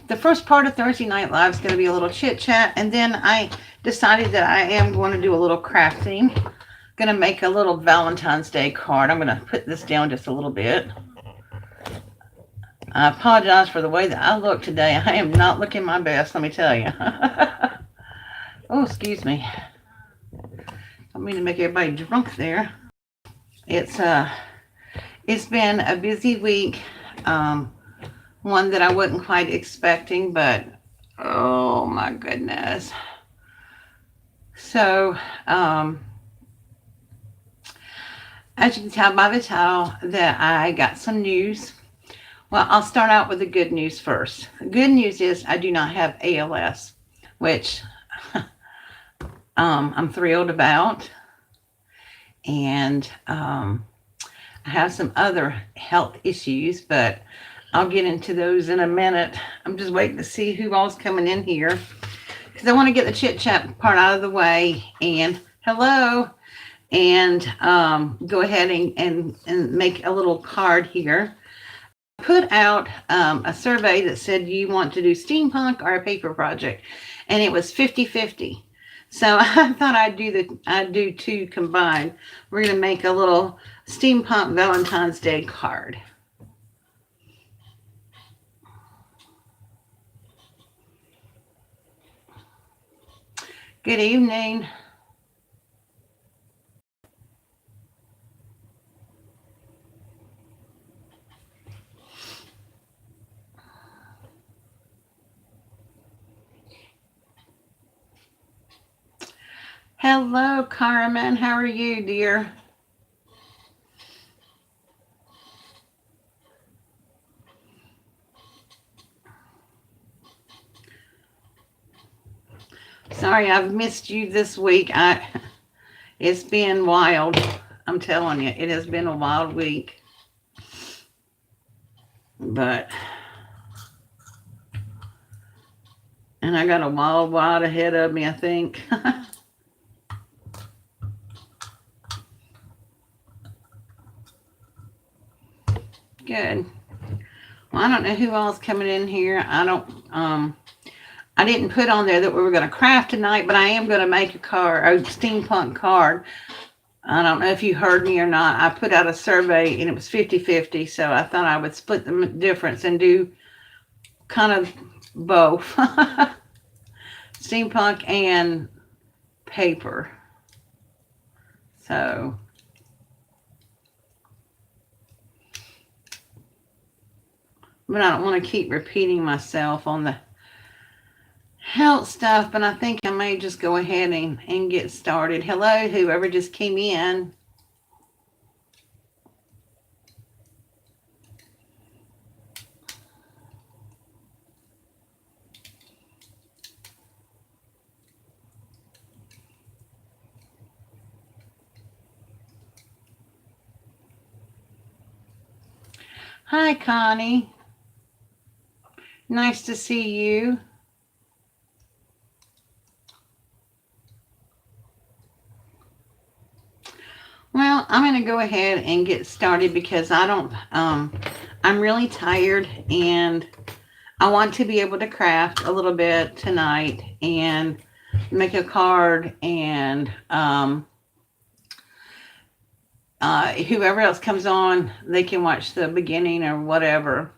the first part of Thursday Night Live is going to be a little chit chat, and then I decided that I am going to do a little crafting. Going to make a little Valentine's Day card. I'm going to put this down just a little bit. I apologize for the way that I look today. I am not looking my best, let me tell you. Oh, excuse me. I mean to make everybody drunk there. It's it's been a busy week. One that I wasn't quite expecting, but oh my goodness. So, as you can tell by the title, that I got some news. Well, I'll start out with the good news first. The good news is I do not have ALS, which I'm thrilled about. And I have some other health issues, but I'll get into those in a minute. I'm just waiting to see who all's coming in here because I want to get the chit chat part out of the way. And hello, and go ahead and make a little card here. Put out a survey that said you want to do steampunk or a paper project, and it was 50-50. So I thought I'd do two combined. We're gonna make a little steampunk Valentine's Day card. Good evening. Hello, Carmen. How are you, dear? Sorry, I've missed you this week. It's been wild. I'm telling you, it has been a wild week. But, and I got a wild ahead of me, I think. Good. Well, I don't know who else coming in here. I didn't put on there that we were going to craft tonight, but I am going to make a steampunk card. I don't know if you heard me or not. I put out a survey and it was 50-50, so I thought I would split the difference and do kind of both. Steampunk and paper. So but I don't want to keep repeating myself on the health stuff, but I think I may just go ahead and get started. Hello, whoever just came in. Hi, Connie. Nice to see you. Well, I'm going to go ahead and get started because I'm really tired and I want to be able to craft a little bit tonight and make a card and whoever else comes on, they can watch the beginning or whatever.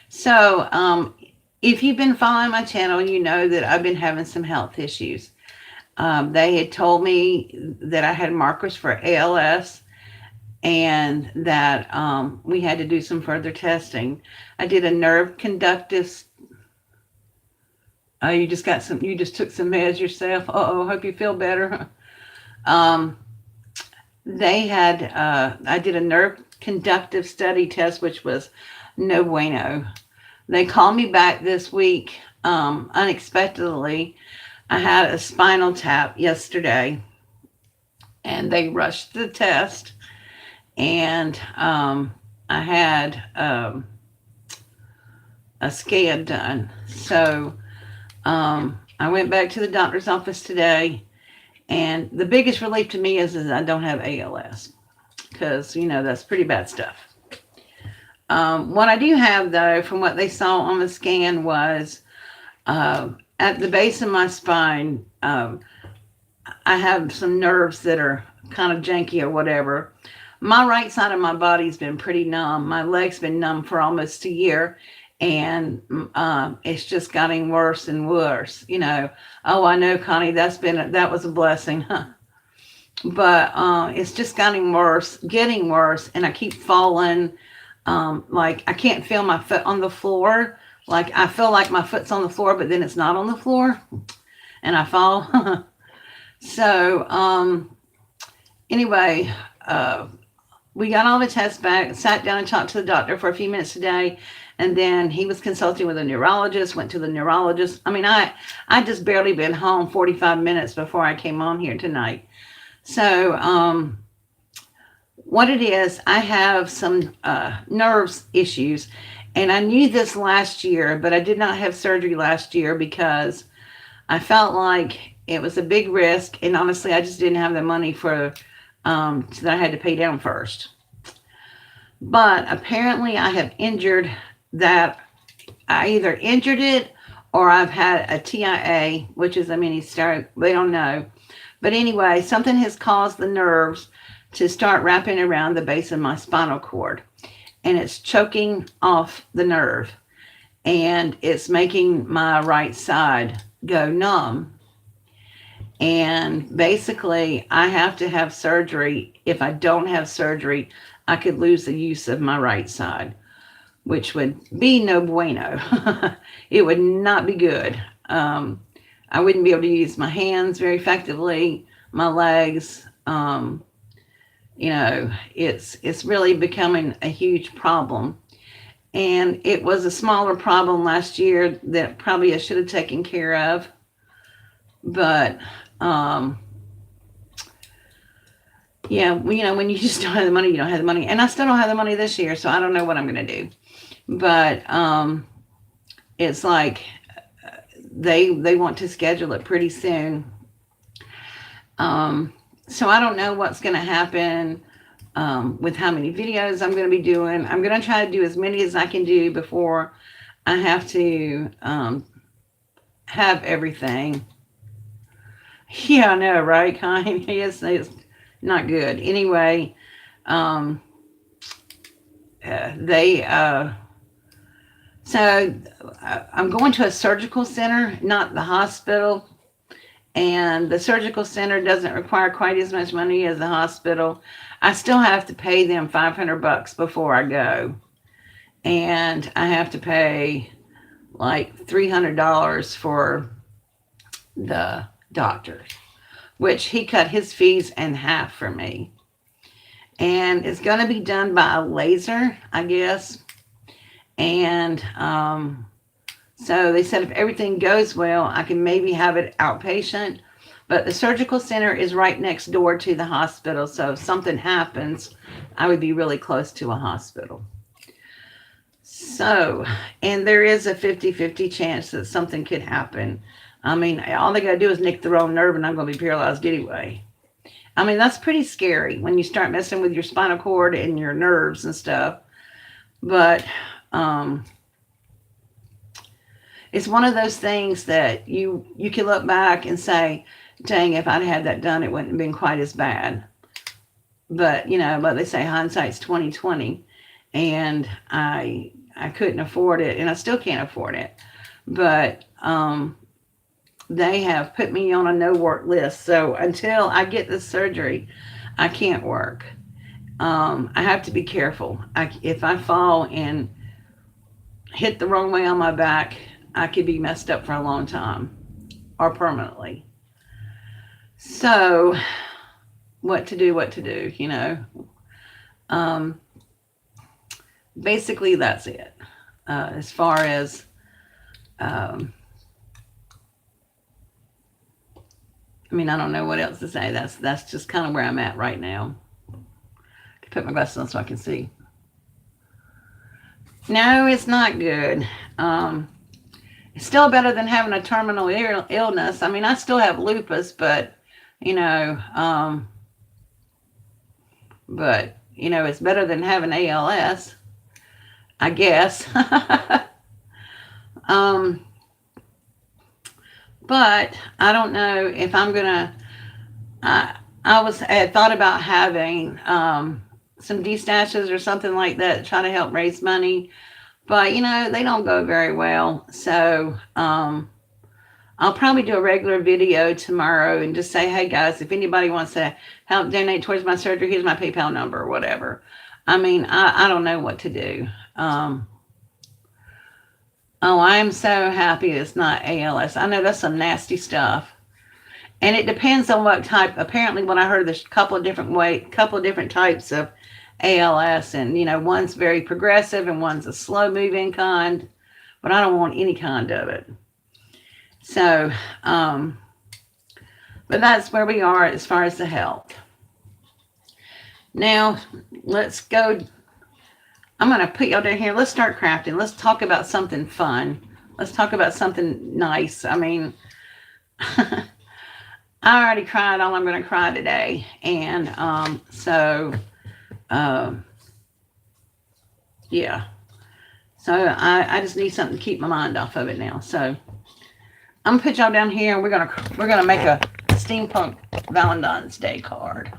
So if you've been following my channel, you know that I've been having some health issues. They had told me that I had markers for ALS and that we had to do some further testing. I did a nerve conductive. You just took some meds yourself. Hope you feel better. I did a nerve conductive study test, which was no bueno. They called me back this week unexpectedly. I had a spinal tap yesterday and they rushed the test and I had a scan done. So I went back to the doctor's office today, and the biggest relief to me is I don't have ALS because, that's pretty bad stuff. What I do have, though, from what they saw on the scan, was at the base of my spine, I have some nerves that are kind of janky or whatever. My right side of my body's been pretty numb. My leg's been numb for almost a year, and it's just getting worse and worse. Oh, I know, Connie, that was a blessing, huh? But it's just getting worse, and I keep falling. Like I can't feel my foot on the floor. Like I feel like my foot's on the floor, but then it's not on the floor, and I fall. So anyway, we got all the tests back, sat down and talked to the doctor for a few minutes today, and then he was consulting with a neurologist, went to the neurologist. I mean, I just barely been home 45 minutes before I came on here tonight. So what it is, I have some nerves issues, and I knew this last year, but I did not have surgery last year because I felt like it was a big risk, and honestly, I just didn't have the money for that I had to pay down first. But apparently, I have injured that. I either injured it or I've had a TIA, which is a mini stroke. They don't know. But anyway, something has caused the nerves to start wrapping around the base of my spinal cord, and it's choking off the nerve, and it's making my right side go numb. And basically, I have to have surgery. If I don't have surgery, I could lose the use of my right side, which would be no bueno. It would not be good. I wouldn't be able to use my hands very effectively, my legs. It's really becoming a huge problem. And it was a smaller problem last year that probably I should have taken care of. But yeah, when you just don't have the money, you don't have the money. And I still don't have the money this year, so I don't know what I'm going to do. But it's like they want to schedule it pretty soon. So I don't know what's going to happen with how many videos I'm going to be doing. I'm going to try to do as many as I can do before I have to have everything. Yeah, I know, right, Connie? Yes, it's not good. Anyway, so I'm going to a surgical center, not the hospital. And the surgical center doesn't require quite as much money as the hospital. I still have to pay them $500 before I go. And I have to pay like $300 for the doctor, which he cut his fees in half for me. And it's going to be done by a laser, I guess. And so they said if everything goes well, I can maybe have it outpatient. But the surgical center is right next door to the hospital. So if something happens, I would be really close to a hospital. So, and there is a 50-50 chance that something could happen. I mean, all they got to do is nick the wrong nerve and I'm going to be paralyzed anyway. I mean, that's pretty scary when you start messing with your spinal cord and your nerves and stuff. But it's one of those things that you can look back and say, dang, if I'd had that done, it wouldn't have been quite as bad. But, but they say hindsight's 20/20, and I couldn't afford it, and I still can't afford it. But they have put me on a no work list. So until I get this surgery, I can't work. I have to be careful. If I fall and hit the wrong way on my back, I could be messed up for a long time or permanently. So what to do, basically that's it. As far as, I don't know what else to say. That's just kind of where I'm at right now. Put my glasses on so I can see. No, it's not good. It's still better than having a terminal illness. I still have lupus, but it's better than having ALS. I guess. um, but I don't know if I'm gonna. I had thought about having some destashes or something like that to try to help raise money, but they don't go very well. So I'll probably do a regular video tomorrow and just say, hey guys, if anybody wants to help donate towards my surgery, here's my PayPal number or whatever. I mean, I don't know what to do. Oh, I am so happy it's not ALS. I know that's some nasty stuff. And it depends on what type. Apparently, when I heard there's a couple of different types of ALS, and one's very progressive and one's a slow moving kind. But I don't want any kind of it. So, but that's where we are as far as the health. Now, let's go. I'm going to put y'all down here. Let's start crafting. Let's talk about something fun. Let's talk about something nice. I mean, I already cried all I'm going to cry today. And yeah. So I just need something to keep my mind off of it now. So I'm gonna put y'all down here, and we're gonna make a steampunk Valentine's Day card.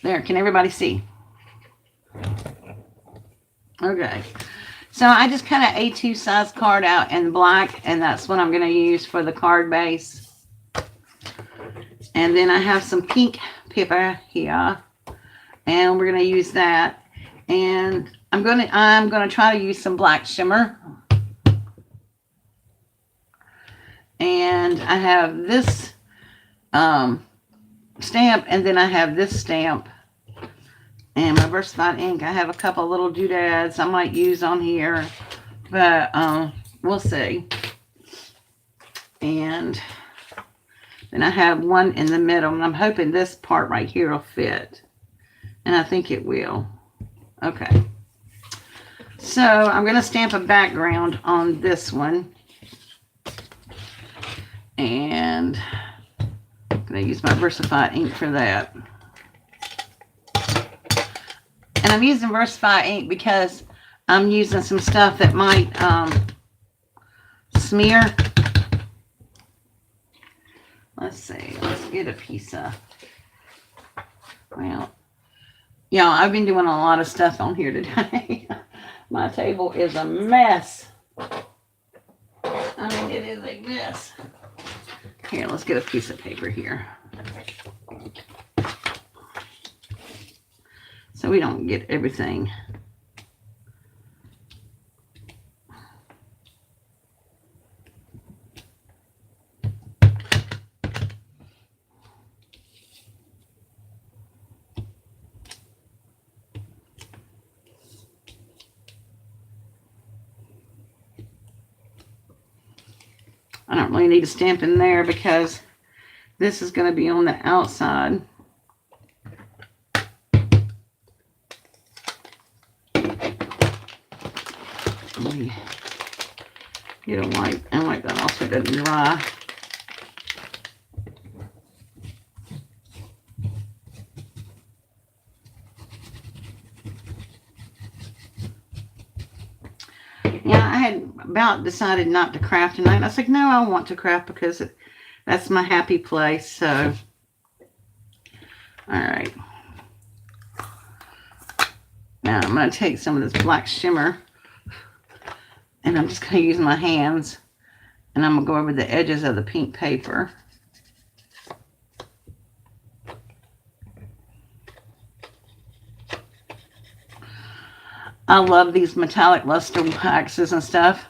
There, can everybody see? Okay. So I just cut an A2 size card out in black, and that's what I'm gonna use for the card base. And then I have some pink paper here, and we're gonna use that. And I'm gonna try to use some black shimmer. And I have this stamp, and then I have this stamp. And my Versafine ink, I have a couple little doodads I might use on here, but we'll see. And then I have one in the middle, and I'm hoping this part right here will fit. And I think it will. Okay. So I'm going to stamp a background on this one. And I'm going to use my Versafine ink for that. And I'm using Versafine ink because I'm using some stuff that might smear. Let's see. Let's get a piece of... Well, yeah, I've been doing a lot of stuff on here today. My table is a mess. I mean, it is a mess. Here, let's get a piece of paper here. So we don't get everything. I don't really need to stamp in there because this is going to be on the outside. Let me get a wipe and wipe that off so it doesn't dry. Yeah, I had about decided not to craft tonight. And I was like, no, I want to craft because that's my happy place. So, all right. Now I'm going to take some of this black shimmer, and I'm just going to use my hands, and I'm going to go over the edges of the pink paper. I love these metallic luster waxes and stuff.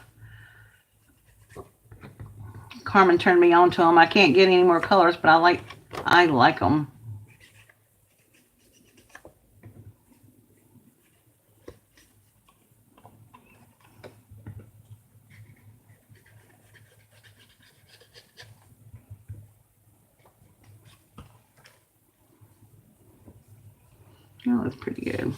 Carmen turned me on to them. I can't get any more colors, but I like them. Oh, that's pretty good.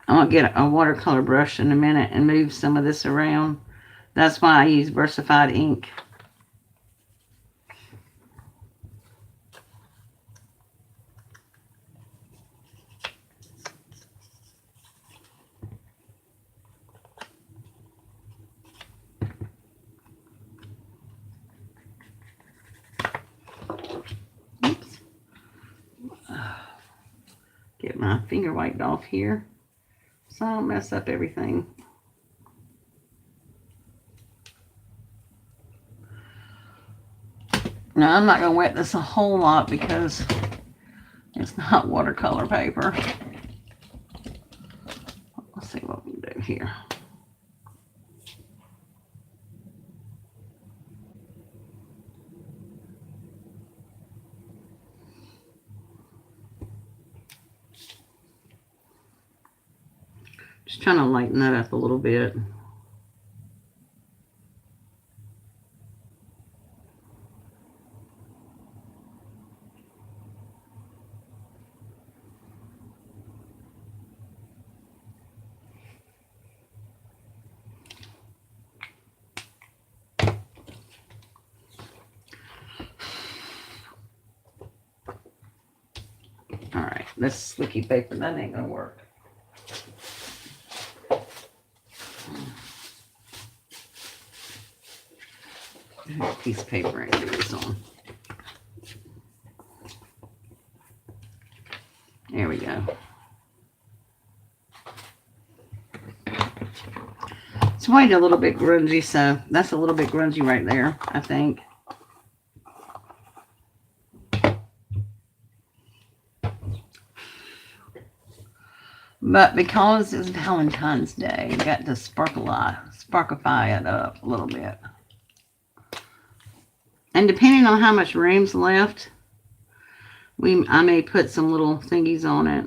I'm going to get a watercolor brush in a minute and move some of this around. That's why I use Versified ink. Oops. Get my finger wiped off here so I don't mess up everything. Now, I'm not going to wet this a whole lot because it's not watercolor paper. Let's see what we can do here. Just trying to lighten that up a little bit. All right, this slicky paper, that ain't gonna work. Piece of paper I can do this on. There we go. It's white a little bit grungy, so that's a little bit grungy right there, I think. But because it's Valentine's Day, you got to sparkify it up a little bit. And depending on how much room's left, I may put some little thingies on it.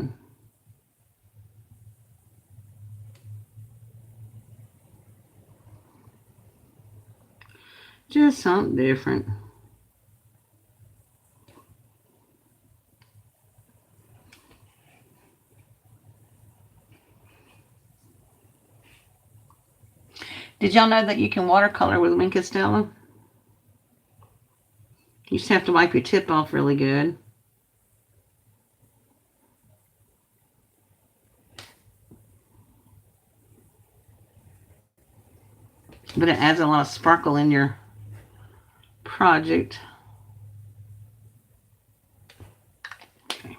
Just something different. Did y'all know that you can watercolor with Wink of Stella? You just have to wipe your tip off really good. But it adds a lot of sparkle in your project. Okay.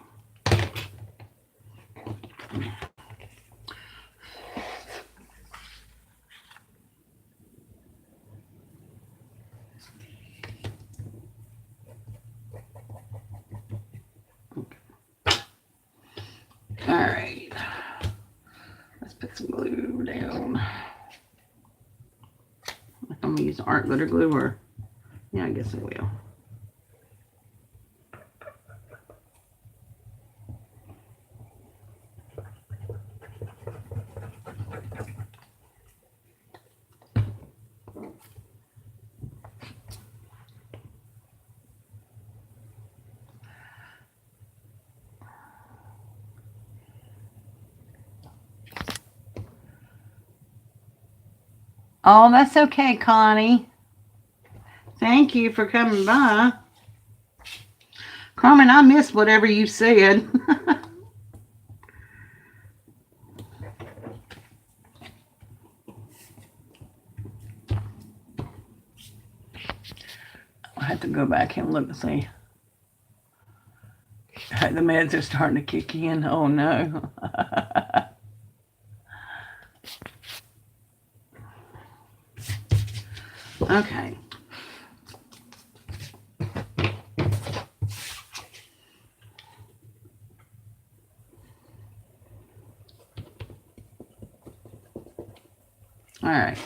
All right. Let's put some glue down. I'm gonna use art glitter glue, or yeah, I guess I will. Oh, that's okay, Connie. Thank you for coming by. Carmen, I missed whatever you said. I have to go back and look and see. The meds are starting to kick in. Oh, no. Okay. All right.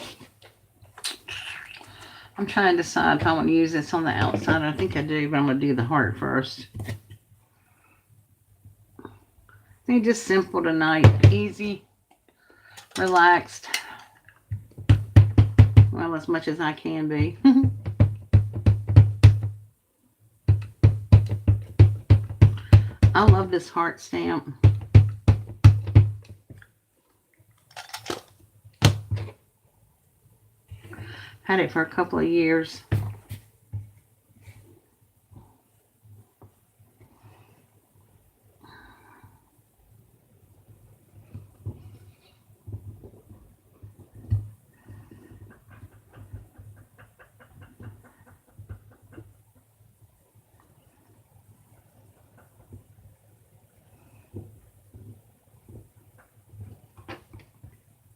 I'm trying to decide if I want to use this on the outside. I think I do, but I'm going to do the heart first. I think just simple tonight. Easy. Relaxed. Well, as much as I can be. I love this heart stamp. Had it for a couple of years.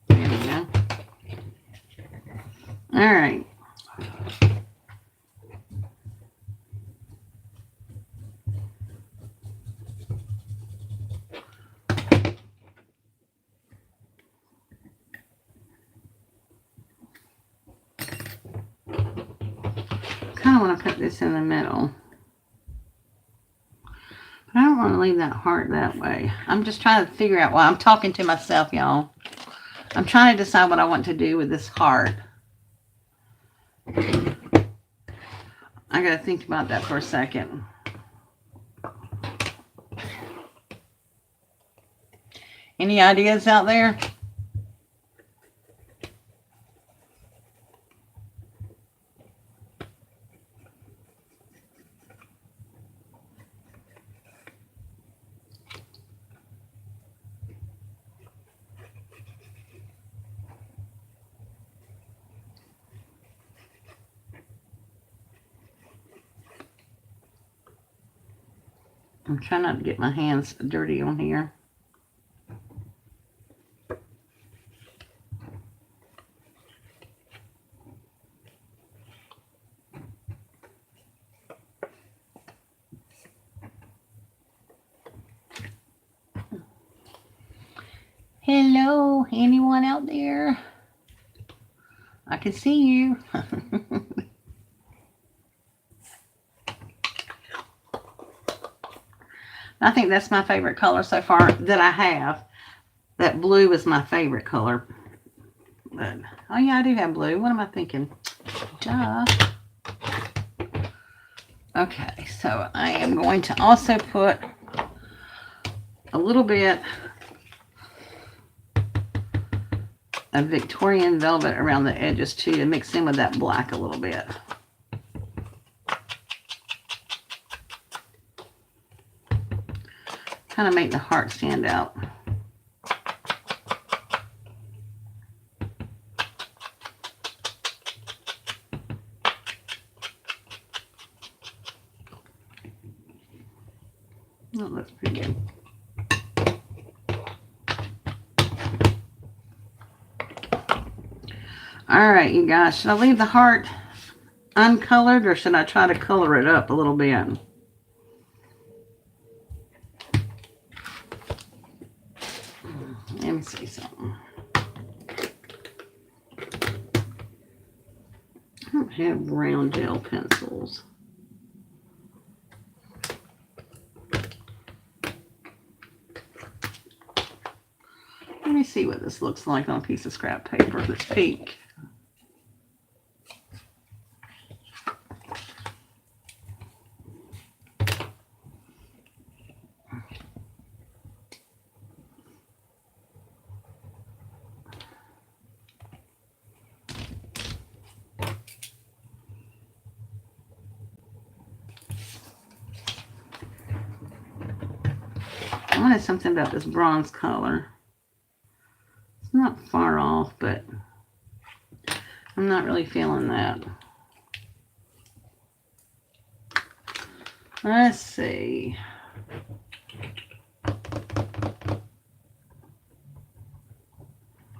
There we go. All right. Kind of want to put this in the middle. But I don't want to leave that heart that way. I'm just trying to figure out why. I'm talking to myself, y'all. I'm trying to decide what I want to do with this heart. I got to think about that for a second. Any ideas out there? I'm trying not to get my hands dirty on here. Hello, anyone out there? I can see you. I think that's my favorite color so far that I have. That blue is my favorite color. But, oh yeah, I do have blue. What am I thinking? Duh. Okay, so I am going to also put a little bit of Victorian velvet around the edges too, to mix in with that black a little bit. Kind of make the heart stand out. Oh, that's pretty good. All right, you guys, should I leave the heart uncolored or should I try to color it up a little bit? Let me see something. I don't have round gel pencils. Let me see what this looks like on a piece of scrap paper that's pink. I wanted something about this bronze color. It's not far off, but I'm not really feeling that. Let's see.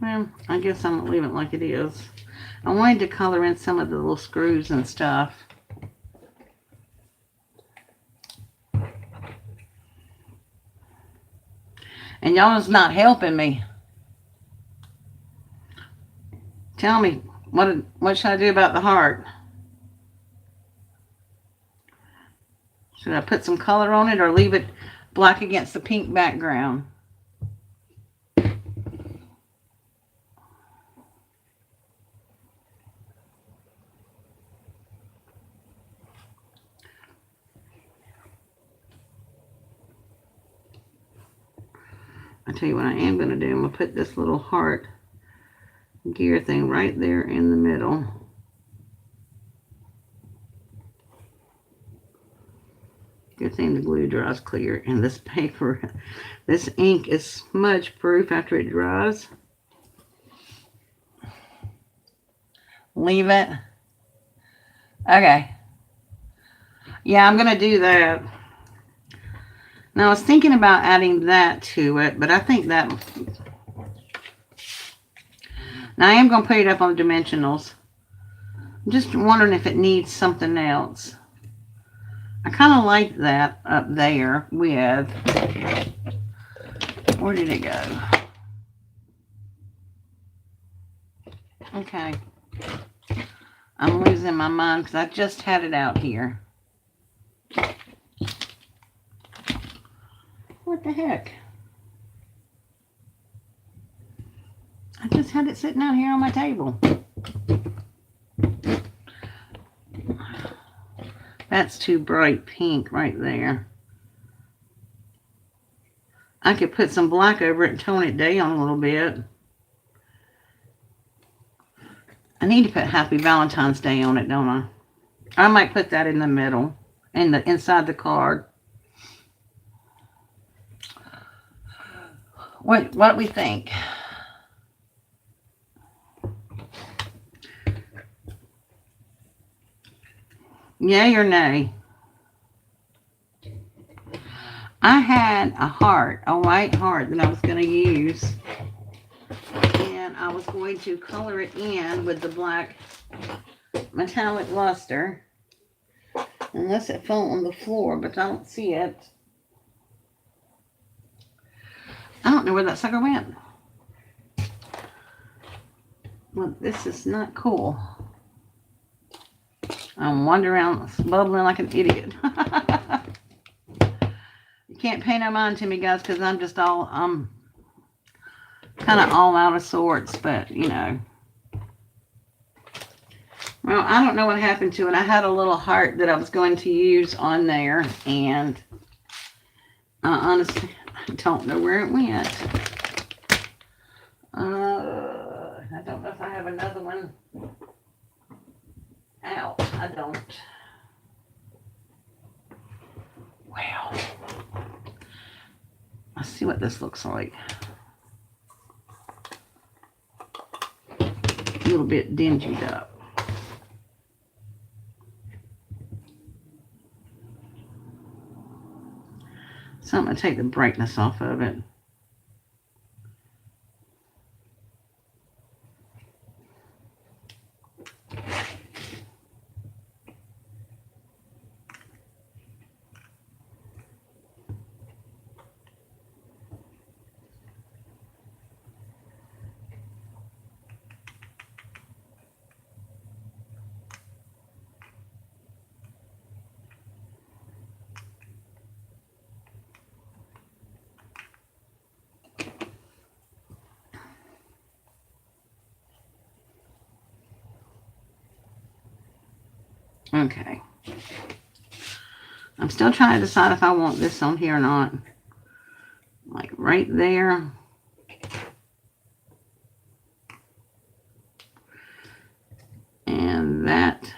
Well, I guess I'm gonna leave it like it is. I wanted to color in some of the little screws and stuff. And y'all is not helping me. Tell me, what should I do about the heart? Should I put some color on it or leave it black against the pink background? I tell you what I am going to do. I'm going to put this little heart gear thing right there in the middle. Good thing the glue dries clear. And this paper, this ink is smudge proof after it dries. Leave it. Okay. Yeah, I'm going to do that. Now, I was thinking about adding that to it, but I think that... Now, I am going to put it up on dimensionals. I'm just wondering if it needs something else. I kind of like that up there with... Where did it go? Okay. I'm losing my mind because I just had it out here. What the heck? I just had it sitting out here on my table. That's too bright pink right there. I could put some black over it and tone it down a little bit. I need to put Happy Valentine's Day on it, don't I? I might put that in the middle, in the inside the card. What do we think? Yay or nay? I had a heart, a white heart that I was going to use. And I was going to color it in with the black metallic luster. Unless it fell on the floor, but I don't see it. I don't know where that sucker went. Well, this is not cool. I'm wandering around bubbling like an idiot. You can't pay no mind to me, guys, because I'm kind of all out of sorts, but, you know. Well, I don't know what happened to it. I had a little heart that I was going to use on there, and I honestly don't know where it went. I don't know if I have another one out. I don't. Wow. Let's see what this looks like. A little bit dingied up. So I'm going to take the brightness off of it. Okay. I'm still trying to decide if I want this on here or not. Like right there. And that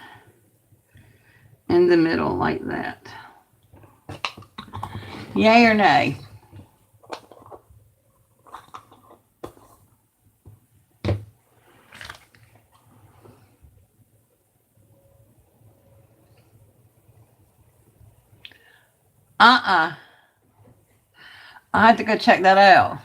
in the middle like that. Yay or nay? I have to go check that out.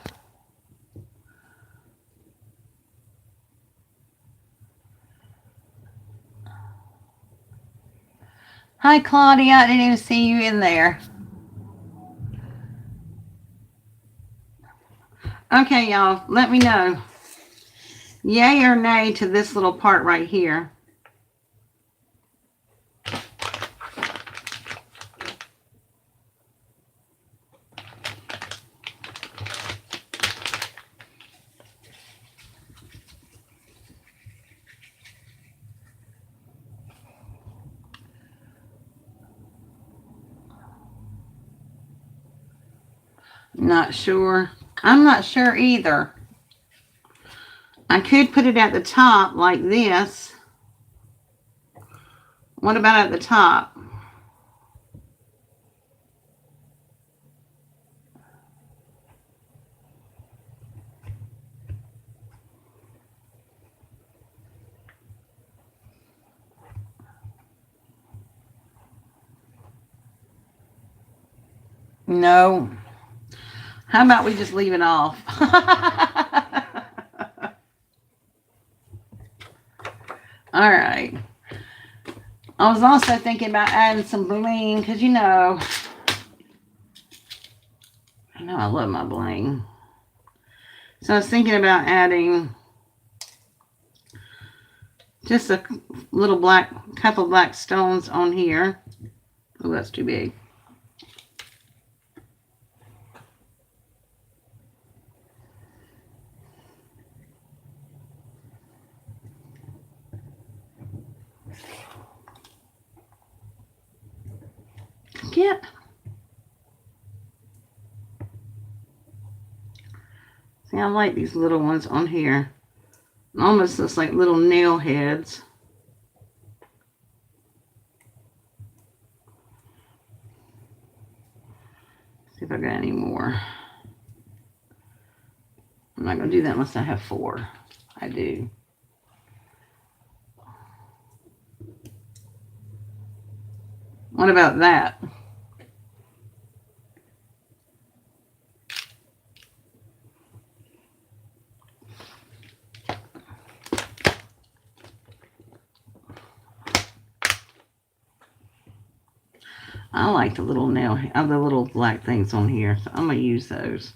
Hi, Claudia. I didn't even see you in there. Okay, y'all. Let me know. Yay or nay to this little part right here. Not sure. I'm not sure either. I could put it at the top like this. What about at the top? No. How about we just leave it off? All right. I was also thinking about adding some bling because I love my bling. So I was thinking about adding just a couple black stones on here. Oh, that's too big. Get. See, I like these little ones on here. Almost looks like little nail heads. See if I got any more. I'm not going to do that unless I have 4. I do. What about that? I like the little the little black things on here, so I'm going to use those.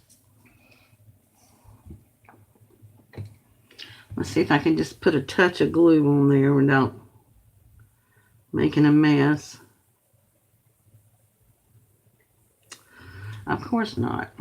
Let's see if I can just put a touch of glue on there without making a mess. Of course not.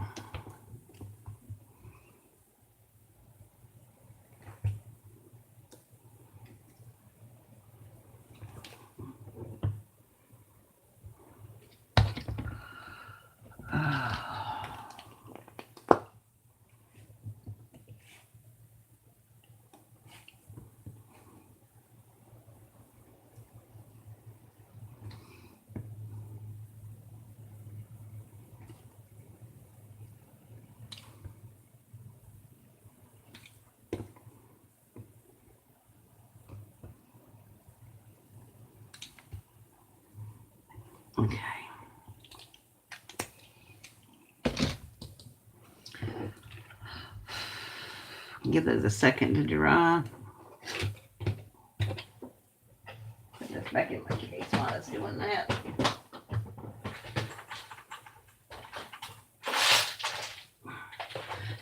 Okay. Give it a second to dry. Put this back in my case while I was doing that.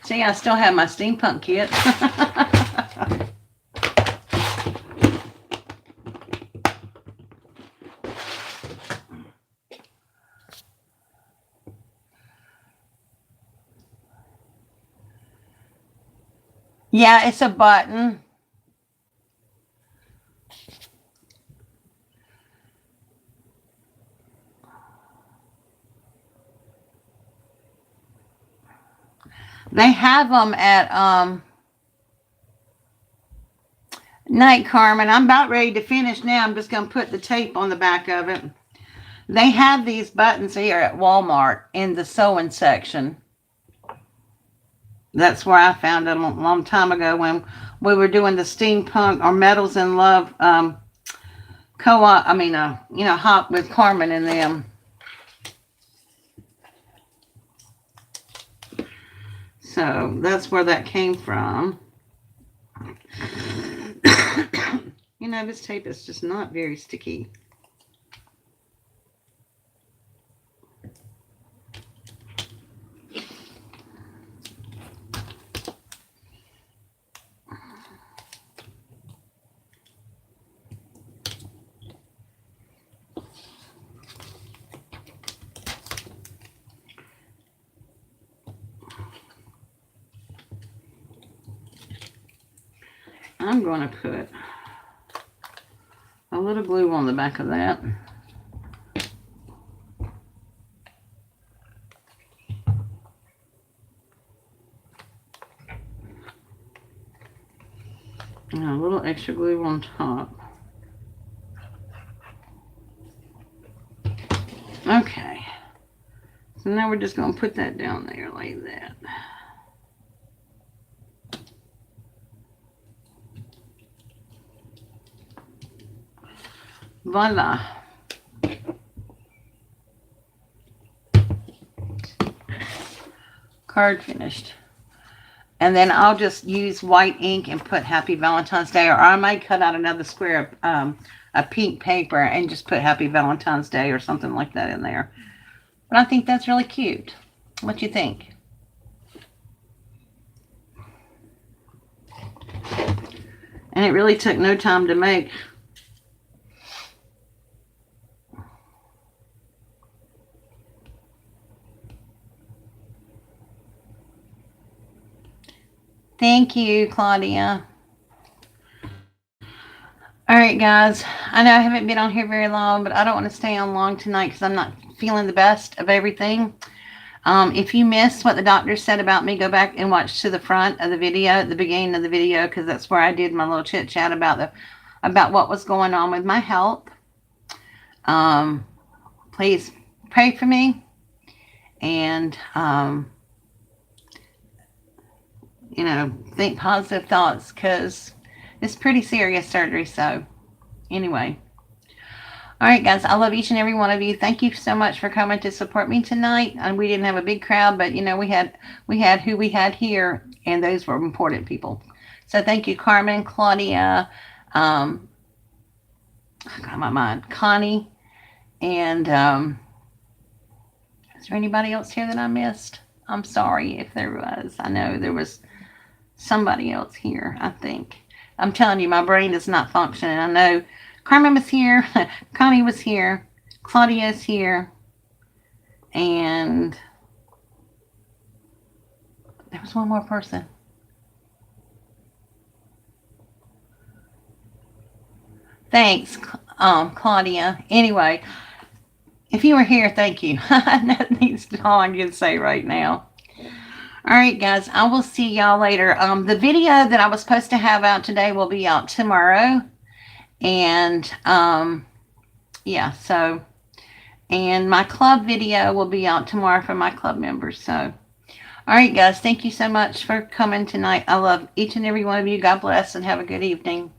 See, I still have my steampunk kit. Yeah, it's a button. They have them at Night Carmen. I'm about ready to finish now. I'm just going to put the tape on the back of it. They have these buttons here at Walmart in the sewing section. That's where I found it a long time ago when we were doing the steampunk or Metals in Love co-op. Hop with Carmen and them. So that's where that came from. This tape is just not very sticky. I'm going to put a little glue on the back of that. And a little extra glue on top. Okay. So now we're just going to put that down there like that. Voila. Card finished. And then I'll just use white ink and put Happy Valentine's Day, or I might cut out another square of a pink paper and just put Happy Valentine's Day or something like that in there. But I think that's really cute. What do you think? And it really took no time to make. Thank you, Claudia. All right, guys. I know I haven't been on here very long, but I don't want to stay on long tonight because I'm not feeling the best of everything. If you missed what the doctor said about me, go back and watch to the front of the video, at the beginning of the video, because that's where I did my little chit chat about what was going on with my health. Please pray for me, and think positive thoughts, because it's pretty serious surgery. So anyway. All right, guys, I love each and every one of you. Thank you so much for coming to support me tonight. And we didn't have a big crowd, but we had who we had here, and those were important people. So thank you, Carmen, Claudia, I got my mind, Connie, and is there anybody else here that I missed? I'm sorry if there was. I know there was somebody else here, I think. I'm telling you, my brain is not functioning. I know Carmen was here, Connie was here, Claudia's here, and there was one more person. Thanks, Claudia. Anyway, if you were here, thank you. That's all I can say right now. All right, guys, I will see y'all later. The video that I was supposed to have out today will be out tomorrow. And yeah, so, and my club video will be out tomorrow for my club members. So, all right, guys, thank you so much for coming tonight. I love each and every one of you. God bless and have a good evening.